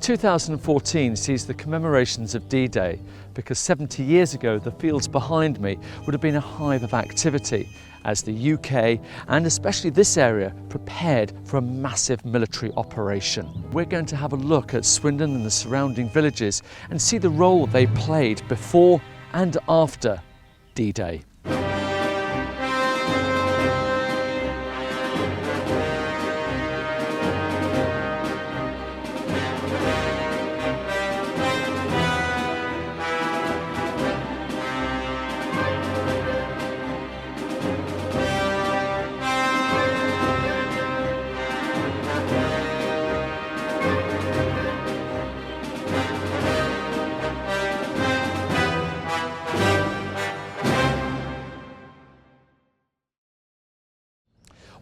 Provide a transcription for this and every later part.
2014 sees the commemorations of D-Day because 70 years ago the fields behind me would have been a hive of activity as the UK and especially this area prepared for a massive military operation. We're going to have a look at Swindon and the surrounding villages and see the role they played before and after D-Day.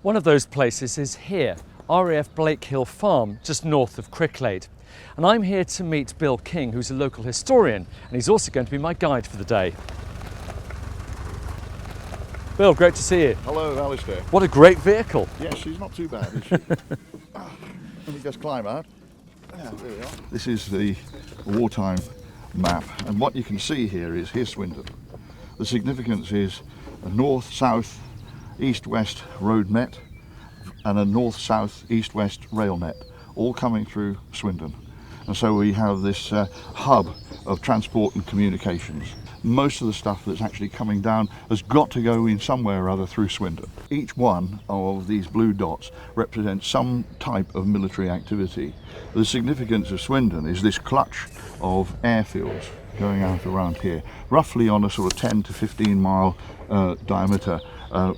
One of those places is here, RAF Blake Hill Farm, just north of Cricklade. And I'm here to meet Bill King, who's a local historian, and he's also going to be my guide for the day. Bill, great to see you. Hello, Alistair. What a great vehicle. Yes, she's not too bad, is she? Let me just climb out. Yeah, there we are. This is the wartime map, and what you can see here is here's Swindon. The significance is a north, south, east-west road net and a north-south, east-west rail net, all coming through Swindon. And so we have this hub of transport and communications. Most of the stuff that's actually coming down has got to go in somewhere or other through Swindon. Each one of these blue dots represents some type of military activity. The significance of Swindon is this clutch of airfields going out around here, roughly on a sort of 10 to 15 mile diameter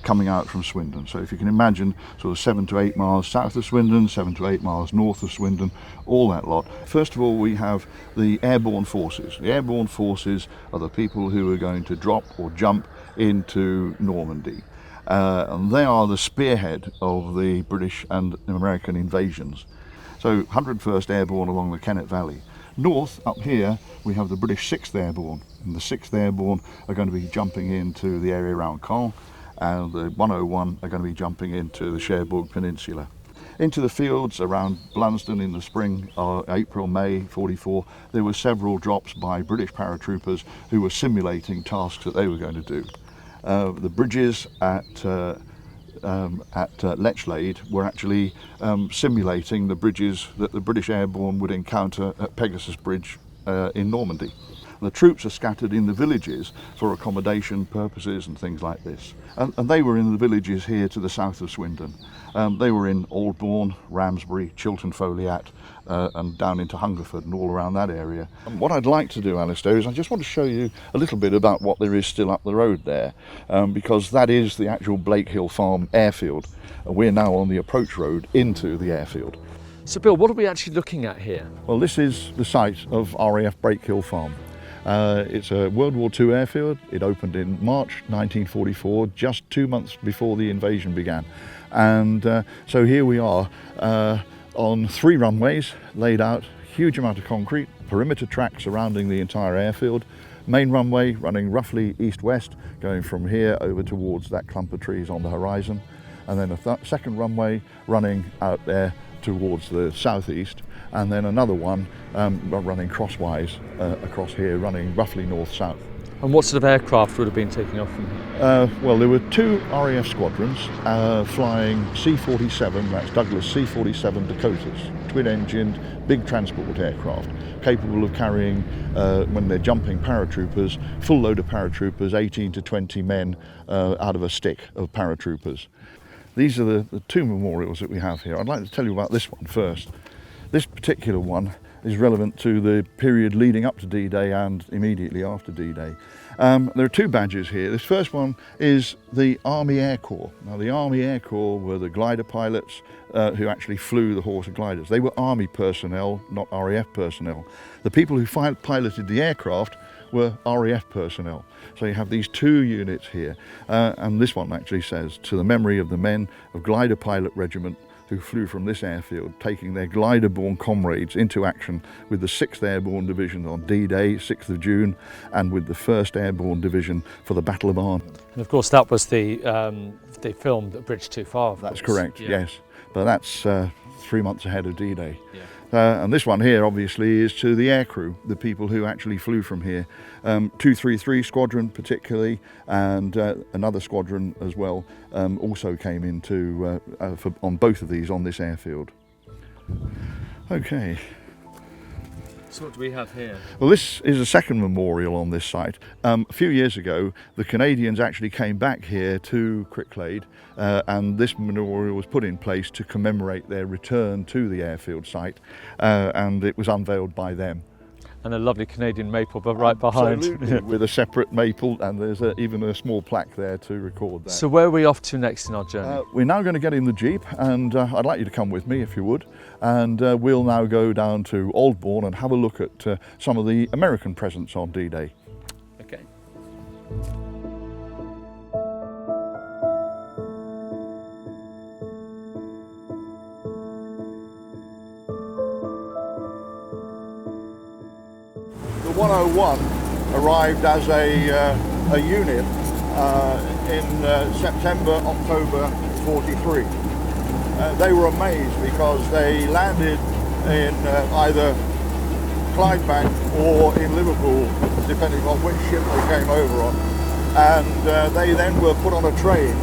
coming out from Swindon. So if you can imagine sort of 7 to 8 miles south of Swindon, 7 to 8 miles north of Swindon, all that lot. First of all, we have the airborne forces. The airborne forces are the people who are going to drop or jump into Normandy. And they are the spearhead of the British and American invasions. So 101st Airborne along the Kennet Valley. North, up here, we have the British 6th Airborne, and the 6th Airborne are going to be jumping into the area around Caen, and the 101 are going to be jumping into the Cherbourg Peninsula. Into the fields around Blunsdon in the spring, April, May 44, there were several drops by British paratroopers who were simulating tasks that they were going to do. The bridges at Lechlade were actually simulating the bridges that the British Airborne would encounter at Pegasus Bridge in Normandy. The troops are scattered in the villages for accommodation purposes and things like this. And they were in the villages here to the south of Swindon. They were in Aldbourne, Ramsbury, Chiltern Foliat, and down into Hungerford and all around that area. And what I'd like to do, Alistair, is I just want to show you a little bit about what there is still up the road there, because that is the actual Blake Hill Farm airfield. We're now on the approach road into the airfield. So Bill, what are we actually looking at here? Well, this is the site of RAF Blake Hill Farm. It's a World War II airfield. It opened in March 1944, just 2 months before the invasion began. And so here we are on 3 runways laid out, huge amount of concrete, perimeter track surrounding the entire airfield, main runway running roughly east-west, going from here over towards that clump of trees on the horizon, and then a second runway running out there towards the southeast, and then another one running crosswise across here, running roughly north-south. And what sort of aircraft would have been taking off from here? Well, there were 2 RAF squadrons flying C-47, that's Douglas C-47 Dakotas, twin-engined, big transport aircraft, capable of carrying, when they're jumping paratroopers, full load of paratroopers, 18 to 20 men out of a stick of paratroopers. These are the 2 memorials that we have here. I'd like to tell you about this one first. This particular one is relevant to the period leading up to D-Day and immediately after D-Day. There are 2 badges here. This first one is the Army Air Corps. Now, the Army Air Corps were the glider pilots who actually flew the Horsa gliders. They were Army personnel, not RAF personnel. The people who piloted the aircraft were RAF personnel. So you have these 2 units here, and this one actually says, to the memory of the men of Glider Pilot Regiment who flew from this airfield, taking their glider-borne comrades into action with the 6th Airborne Division on D-Day, 6th of June, and with the 1st Airborne Division for the Battle of Arnhem. And of course that was the film, The Bridge Too Far. That's correct, yes. But that's 3 months ahead of D-Day. Yeah. And this one here obviously is to the aircrew, the people who actually flew from here. 233 Squadron particularly, and another squadron as well also came into on both of these on this airfield. Okay. So what do we have here? Well, this is a second memorial on this site. A few years ago, the Canadians actually came back here to Cricklade, and this memorial was put in place to commemorate their return to the airfield site, and it was unveiled by them. And a lovely Canadian maple but right behind. Absolutely, with a separate maple, and there's even a small plaque there to record that. So where are we off to next in our journey? We're now going to get in the Jeep, and I'd like you to come with me if you would, and we'll now go down to Aldbourne and have a look at some of the American presence on D-Day. Okay. The 101 arrived as a unit in September, October 43. They were amazed because they landed in either Clydebank or in Liverpool, depending on which ship they came over on. And they then were put on a train,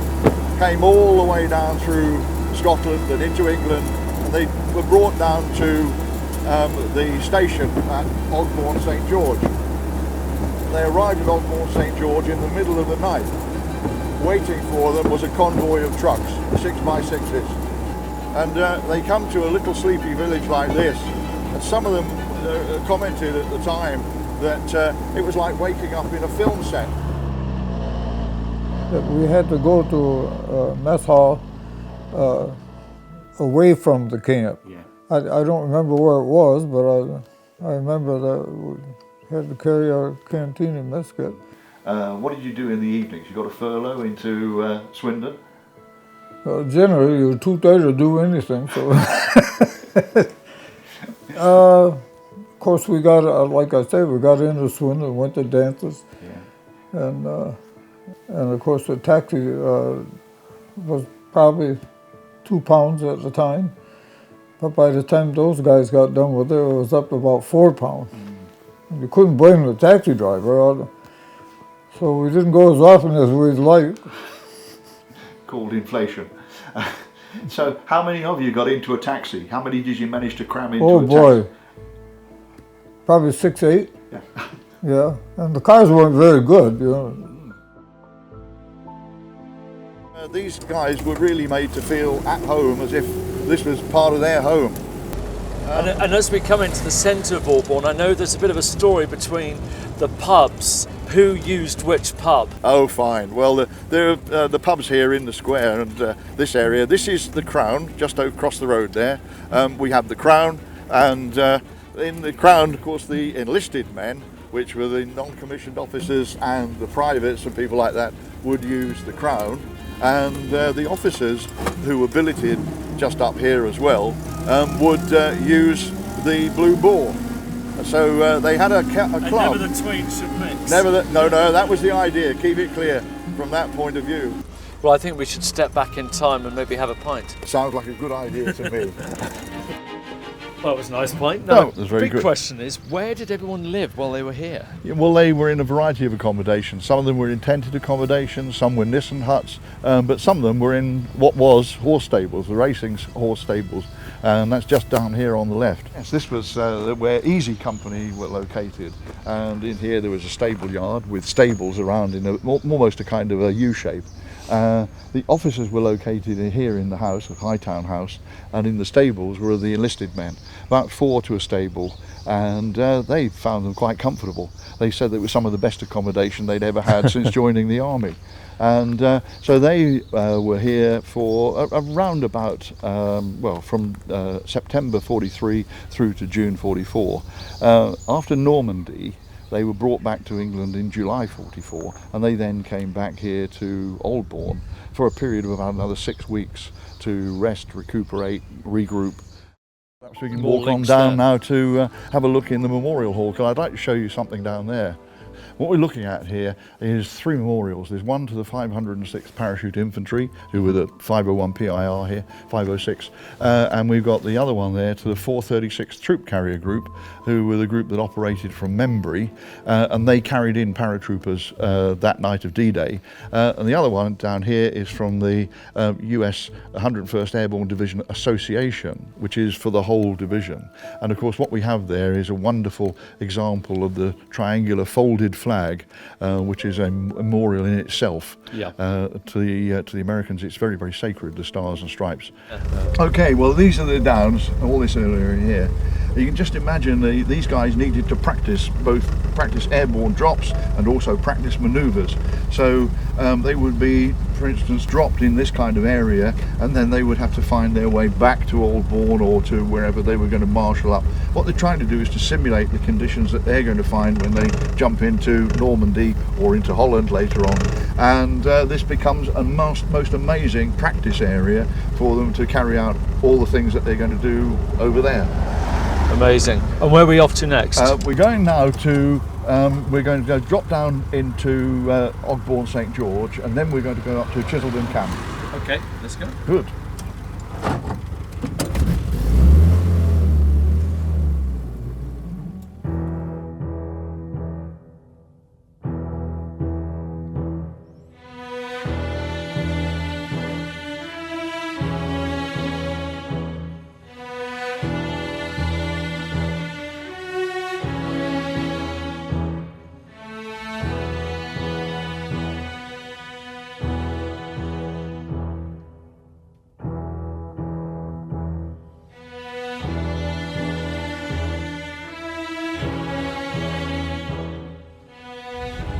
came all the way down through Scotland and into England, and they were brought down to the station at Aldbourne St George. They arrived at Aldbourne St George in the middle of the night. Waiting for them was a convoy of trucks, 6x6s. And they come to a little sleepy village like this, and some of them commented at the time that it was like waking up in a film set. We had to go to a mess hall away from the camp. Yeah. I don't remember where it was, but I remember that we had to carry our canteen and mess kit. What did you do in the evenings? You got a furlough into Swindon? Generally, you're too tired to do anything. So, of course, we got, like I said, we got into Swindon, went to dances, Yeah. and of course the taxi was probably £2 at the time. But by the time those guys got done with it, it was up to about £4. And you couldn't blame the taxi driver, so we didn't go as often as we'd like. Called inflation. So how many of you got into a taxi? How many did you manage to cram into a taxi? Oh boy, probably 6, 8. Yeah. Yeah, and the cars weren't very good, you know. These guys were really made to feel at home, as if this was part of their home. And as we come into the centre of Aldbourne, I know there's a bit of a story between the pubs. Who used which pub? Oh, fine. Well, there are the pubs here in the square and this area. This is the Crown, just across the road there. We have the Crown, and in the Crown, of course, the enlisted men, which were the non-commissioned officers and the privates and people like that, would use the Crown. And the officers who were billeted just up here as well would use the Blue Boar. So they had a club. And never the twain should mix. No, that was the idea. Keep it clear from that point of view. Well, I think we should step back in time and maybe have a pint. Sounds like a good idea to me. Well, that was a nice point. No, it was very big good. question is, where did everyone live while they were here? Yeah, well, they were in a variety of accommodations. Some of them were in tented accommodations, some were Nissen huts, but some of them were in what was horse stables, the racing horse stables, and that's just down here on the left. Yes, this was where Easy Company were located, and in here there was a stable yard with stables around in almost a kind of a U shape. The officers were located here in the house, the Hightown house, and in the stables were the enlisted men, about 4 to a stable, and they found them quite comfortable. They said that it was some of the best accommodation they'd ever had since joining the army. And so they were here for around about, from September 43 through to June 44. After Normandy, they were brought back to England in July 44, and they then came back here to Aldbourne for a period of about another 6 weeks to rest, recuperate, regroup. Perhaps we can walk on down now to have a look in the Memorial Hall, because I'd like to show you something down there. What we're looking at here is three memorials. There's one to the 506th Parachute Infantry, who were the 501 PIR here, 506, and we've got the other one there to the 436th Troop Carrier Group, who were the group that operated from Membury, and they carried in paratroopers that night of D-Day. And the other one down here is from the US 101st Airborne Division Association, which is for the whole division. And of course what we have there is a wonderful example of the triangular folded flag, which is a memorial in itself. Yeah. To the Americans. It's very, very sacred, the Stars and Stripes. Okay, well these are the downs, all this area here. You can just imagine these guys needed to practice airborne drops and also practice manoeuvres. So they would be, for instance, dropped in this kind of area, and then they would have to find their way back to Aldbourne or to wherever they were going to marshal up. What they're trying to do is to simulate the conditions that they're going to find when they jump into Normandy or into Holland later on. And this becomes a most amazing practice area for them to carry out all the things that they're going to do over there. Amazing. And where are we off to next? We're going now to, we're going to go drop down into Ogbourne St George, and then we're going to go up to Chiseldon Camp. Okay, let's go. Good.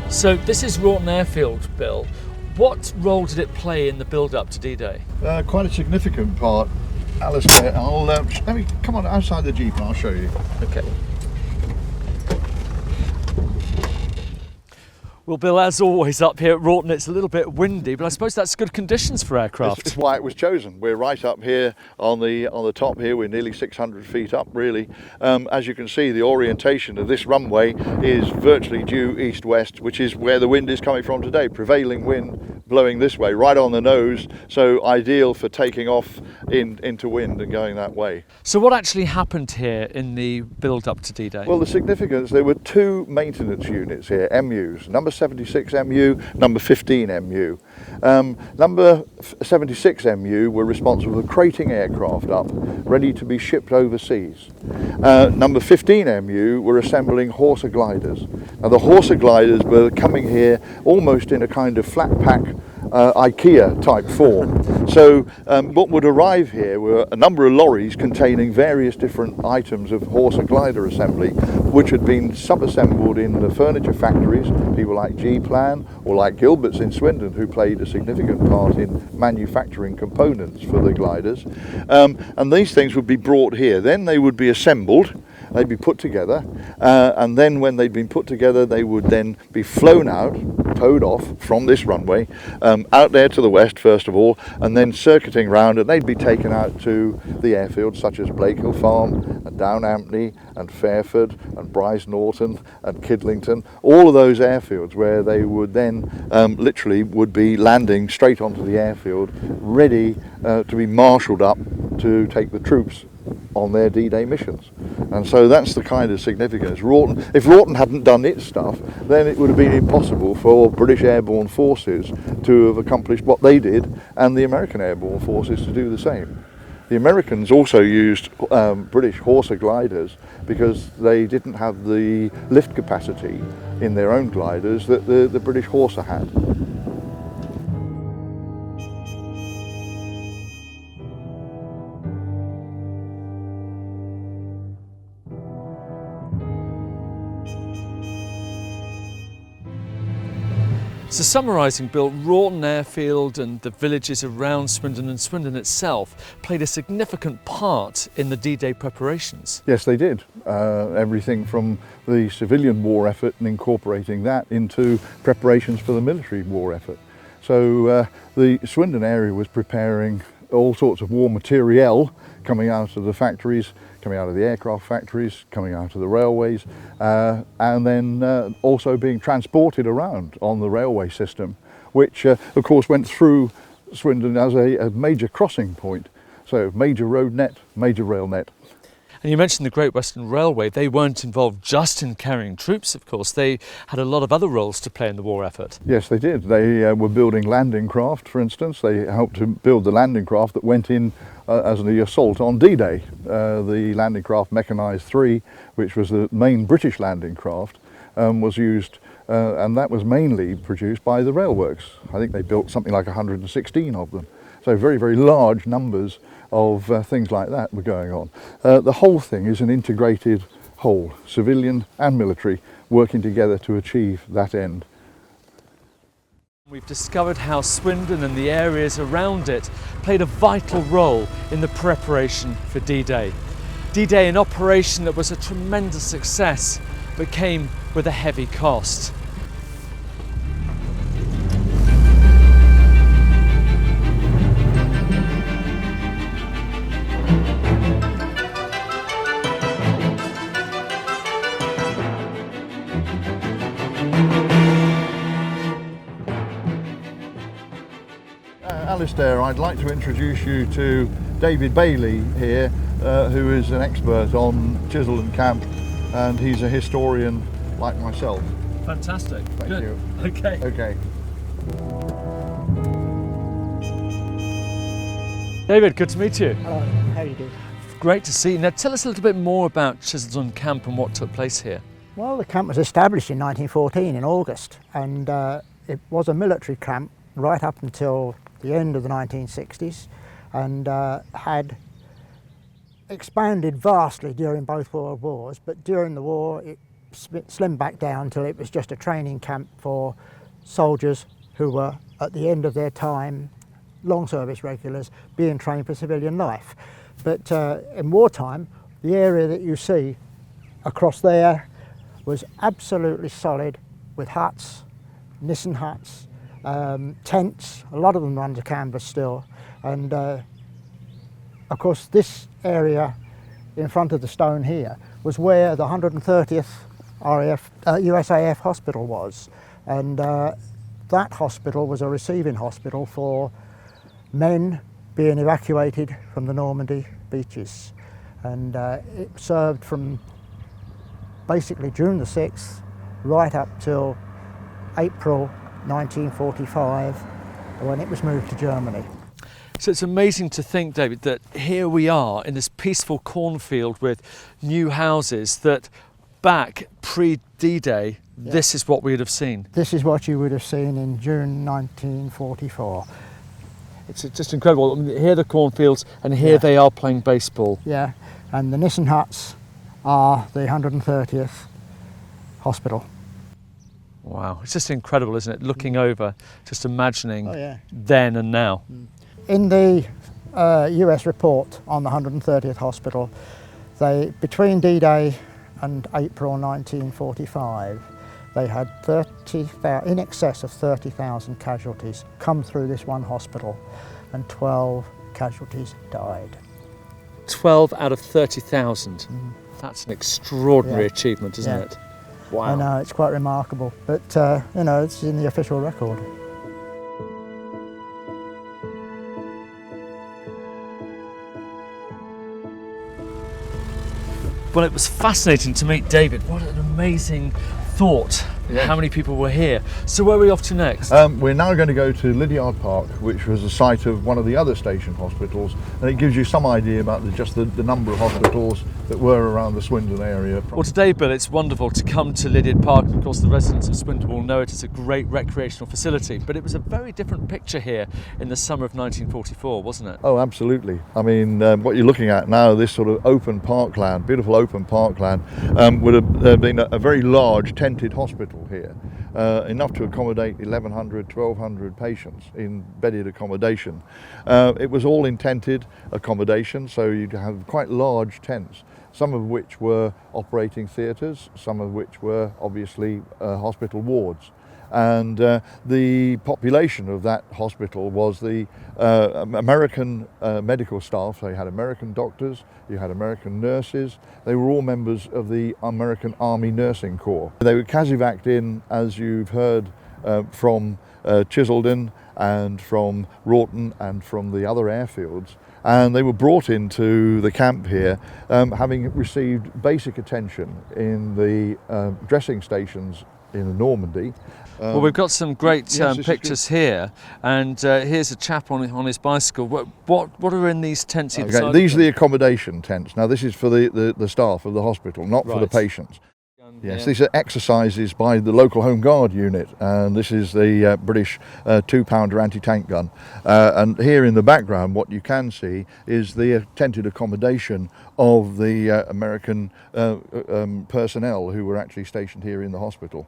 So this is Wroughton Airfield, Bill. What role did it play in the build-up to D-Day? Quite a significant part, Alistair. Let me come on outside the Jeep and I'll show you. Okay. Well, Bill, as always up here at Wroughton, it's a little bit windy, but I suppose that's good conditions for aircraft. It's why it was chosen. We're right up here on the top here. We're nearly 600 feet up, really. As you can see, the orientation of this runway is virtually due east-west, which is where the wind is coming from today. Prevailing wind blowing this way, right on the nose, so ideal for taking off into wind and going that way. So what actually happened here in the build-up to D-Day? Well, the significance, there were two maintenance units here, MUs, number 76 MU, number 15 MU. Number 76 MU were responsible for crating aircraft up, ready to be shipped overseas. Number 15 MU were assembling Horsa gliders. Now the Horsa gliders were coming here almost in a kind of flat pack IKEA type form. So what would arrive here were a number of lorries containing various different items of Horsa glider assembly, which had been sub-assembled in the furniture factories, people like G-Plan or like Gilbert's in Swindon, who played a significant part in manufacturing components for the gliders. And these things would be brought here. Then they would be assembled, they'd be put together, and then when they'd been put together, they would then be flown out, towed off from this runway, out there to the west first of all, and then circuiting round, and they'd be taken out to the airfields such as Blakehill Farm and Down Ampney and Fairford and Bryce Norton and Kidlington, all of those airfields where they would then literally would be landing straight onto the airfield, ready to be marshalled up to take the troops on their D-Day missions. And so that's the kind of significance. If Wroughton hadn't done its stuff, then it would have been impossible for British airborne forces to have accomplished what they did, and the American airborne forces to do the same. The Americans also used British Horsa gliders because they didn't have the lift capacity in their own gliders that the British Horsa had. So summarising, Bill, Wroughton Airfield and the villages around Swindon and Swindon itself played a significant part in the D-Day preparations. Yes, they did. Everything from the civilian war effort and incorporating that into preparations for the military war effort. So the Swindon area was preparing all sorts of war materiel coming out of the factories, coming out of the aircraft factories, coming out of the railways, and then also being transported around on the railway system, which of course went through Swindon as a major crossing point. So major road net, major rail net. And you mentioned the Great Western Railway. They weren't involved just in carrying troops, of course. They had a lot of other roles to play in the war effort. Yes, they did. They were building landing craft, for instance. They helped to build the landing craft that went in as the assault on D-Day. The landing craft Mechanised 3, which was the main British landing craft, was used, and that was mainly produced by the railworks. I think they built something like 116 of them. So very, very large numbers of things like that were going on. The whole thing is an integrated whole, civilian and military, working together to achieve that end. We've discovered how Swindon and the areas around it played a vital role in the preparation for D-Day. D-Day, an operation that was a tremendous success, but came with a heavy cost. Alistair, I'd like to introduce you to David Bailey here, who is an expert on Chiseldon Camp, and he's a historian like myself. Fantastic. Thank Good. you. Okay. Okay. David, good to meet you. Hello, how are you doing? Great to see you. Now tell us a little bit more about Chiseldon Camp and what took place here. Well, the camp was established in 1914 in August, and it was a military camp right up until the end of the 1960s, and had expanded vastly during both World Wars, but during the war it slimmed back down until it was just a training camp for soldiers who were at the end of their time, long service regulars, being trained for civilian life. But in wartime, the area that you see across there was absolutely solid, with huts, Nissen huts, tents, a lot of them under canvas still, and of course this area in front of the stone here was where the 130th USAF hospital was, and that hospital was a receiving hospital for men being evacuated from the Normandy beaches, and it served from basically June the 6th right up till April 1945, when it was moved to Germany. So it's amazing to think, David, that here we are in this peaceful cornfield with new houses, that back pre-D-Day, this is what we would have seen. This is what you would have seen in June 1944. It's just incredible. I mean, here are the cornfields, and here they are playing baseball. Yeah, and the Nissen huts are the 130th hospital. Wow, it's just incredible, isn't it? Looking over, just imagining then and now. In the US report on the 130th hospital, between D-Day and April 1945, they had in excess of 30,000 casualties come through this one hospital, and 12 casualties died. 12 out of 30,000. That's an extraordinary achievement, isn't it? Wow. I know, it's quite remarkable, but you know, it's in the official record. Well, it was fascinating to meet David. What an amazing thought. Yes. How many people were here. So where are we off to next? We're now going to go to Lydiard Park, which was the site of one of the other station hospitals, and it gives you some idea about the number of hospitals that were around the Swindon area. Well, today, Bill, it's wonderful to come to Lydiard Park. Of course, the residents of Swindon will know it as a great recreational facility, but it was a very different picture here in the summer of 1944, wasn't it? Oh, absolutely. I mean, what you're looking at now, this sort of open parkland, beautiful open parkland, would have been a very large tented hospital here, enough to accommodate 1,100, 1,200 patients in bedded accommodation. It was all in tented accommodation, so you'd have quite large tents, some of which were operating theatres, some of which were obviously hospital wards. And the population of that hospital was the American medical staff. So you had American doctors, you had American nurses. They were all members of the American Army Nursing Corps. They were casevaced in, as you've heard, from Chiseldon and from Wroughton and from the other airfields. And they were brought into the camp here, having received basic attention in the dressing stations in Normandy. Well, we've got some great yes, pictures here, and here's a chap on his bicycle. What are in these tents? Okay, these are the accommodation tents. Now, this is for the staff of the hospital, not for the patients. Yes, these are exercises by the local Home Guard unit, and this is the British 2-pounder anti-tank gun. And here in the background, what you can see is the tented accommodation of the American personnel who were actually stationed here in the hospital.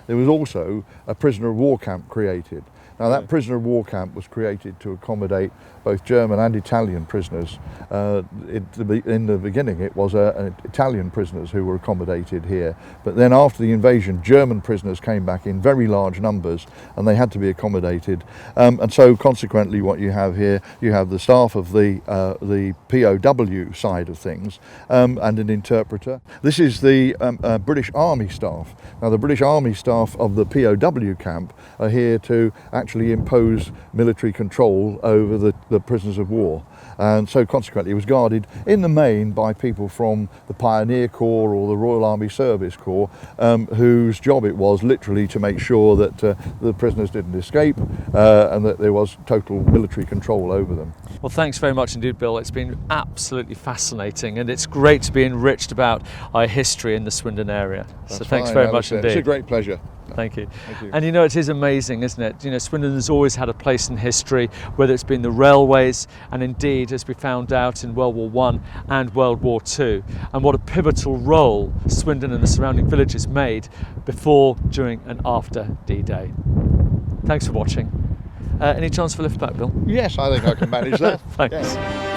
There was also a prisoner of war camp created. Now, that prisoner of war camp was created to accommodate both German and Italian prisoners. In the beginning, it was Italian prisoners who were accommodated here. But then after the invasion, German prisoners came back in very large numbers, and they had to be accommodated. And so consequently, what you have here, you have the staff of the POW side of things, and an interpreter. This is the British Army staff. Now, the British Army staff of the POW camp are here to actually impose military control over the prisoners of war. And so consequently it was guarded in the main by people from the Pioneer Corps or the Royal Army Service Corps, whose job it was literally to make sure that the prisoners didn't escape and that there was total military control over them. Well, thanks very much indeed, Bill. It's been absolutely fascinating, and it's great to be enriched about our history in the Swindon area. So thanks very much indeed. It's a great pleasure. Thank you. Thank you. And you know, it is amazing, isn't it? You know, Swindon has always had a place in history, whether it's been the railways, and indeed, as we found out in World War I and World War II, and what a pivotal role Swindon and the surrounding villages made before, during and after D-Day. Thanks for watching. Any chance for lift back, Bill? Yes, I think I can manage that. Thanks. Yes.